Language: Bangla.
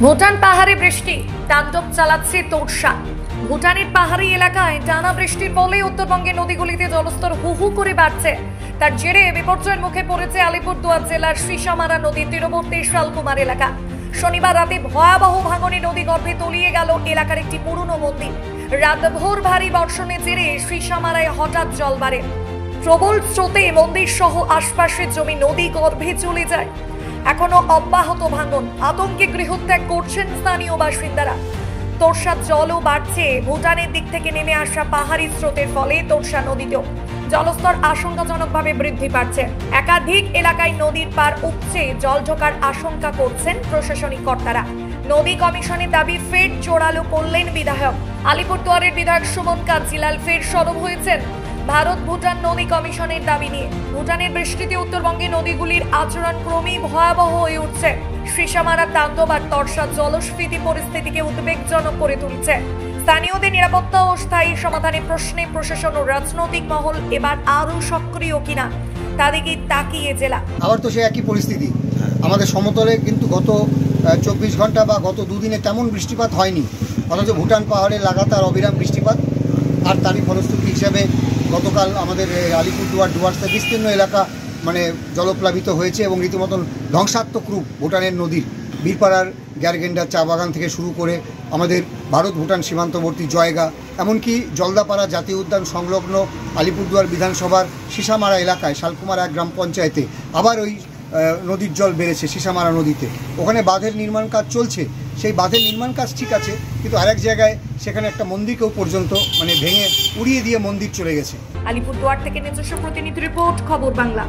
ভুটান পাহাড়ে বৃষ্টি তাণ্ডব চালাচ্ছে তোড়সা। ভুটানের পাহাড়ি এলাকায় টানা বৃষ্টির ফলে উত্তরবঙ্গে নদীগুলিতে জলস্তর হু হু করে বাড়ছে। তার জেরে বিপর্যয়ের মুখে পড়েছে আলিপুরদুয়ার জেলার শ্রীসামারা নদীর তীরবর্তী শালকুমার এলাকা। শনিবার রাতে ভয়াবহ ভাঙনে নদী গর্ভে তলিয়ে গেল এলাকার একটি পুরনো মন্দির। রাতভর ভারী বর্ষণের জেরে শ্রীসামারায় হঠাৎ জল বাড়ে। প্রবল স্রোতে মন্দির সহ আশপাশের জমি নদী গর্ভে চলে যায়। এখনো অব্যাহত ভাঙন, আতঙ্কে গৃহত্যাগ করছেন স্থানীয় বাসিন্দারা। তোড়সার জলও বাড়ছে। ভুটানের দিক থেকে নেমে আসা পাহাড়ি স্রোতের ফলে তোড়সা নদীতেও জলস্তর আশঙ্কাজনকভাবে বৃদ্ধি পাচ্ছে। একাধিক এলাকায় নদীর পার উপচে জল ঢোকার আশঙ্কা করছেন প্রশাসনিক কর্তারা। নদী কমিশনের দাবি ফের জোরালো করলেন বিধায়ক। আলিপুরদুয়ারের বিধায়ক সুমন কাঞ্জিলাল ফের সরব হয়েছেন ভারত ভুটান নদী কমিশনের দাবি নিয়ে। ভুটানের বৃষ্টিতে উত্তরবঙ্গে নদীগুলির আচরণ ক্রমেই ভয়াবহ হয়ে উঠছে। শ্রীসামারা তাণ্ডব আর তোড়সা জলস্ফীতি পরিস্থিতিকে উদ্বেগজনক করে তুলছে। স্থানীয়দের নিরাপত্তা ও স্থায়ী সমাধানের প্রশ্নে প্রশাসন ও রাজনৈতিক মহল এবার আরো সক্রিয় কিনা তাদিকে তাকিয়ে জেলা। আবার তো সে একই পরিস্থিতি। আমাদের সমতলে কিন্তু গত 24 ঘন্টা বা গত দুদিনে তেমন বৃষ্টিপাত হয়নি, অথচ ভুটান পাহাড়ে লাগাতার অবিরাম বৃষ্টিপাত। আর তারই ফলশ্রুতি হিসাবে গতকাল আমাদের আলিপুরদুয়ার ডুয়ার্সের বিস্তীর্ণ এলাকা জলপ্লাবিত হয়েছে এবং রীতিমতন ধ্বংসাত্মক রূপ ভুটানের নদীর। বীরপাড়ার গ্যারগেন্ডার চা বাগান থেকে শুরু করে আমাদের ভারত ভুটান সীমান্তবর্তী জয়গা, এমনকি জলদাপাড়া জাতীয় উদ্যান সংলগ্ন আলিপুরদুয়ার বিধানসভার শ্রীসামারা এলাকায় শালকুমার এক গ্রাম পঞ্চায়েতে আবার ওই নদীর জল বেড়েছে। শ্রীসামারা নদীতে ওখানে বাঁধের নির্মাণ কাজ চলছে। সেই বাঁধের নির্মাণ কাজ ঠিক আছে, কিন্তু আরেক জায়গায় সেখানে একটা মন্দিরকেও পর্যন্ত ভেঙে উড়িয়ে দিয়ে মন্দির চলে গেছে। আলিপুরদুয়ার থেকে নিজস্ব প্রতিনিধি রিপোর্ট, খবর বাংলা।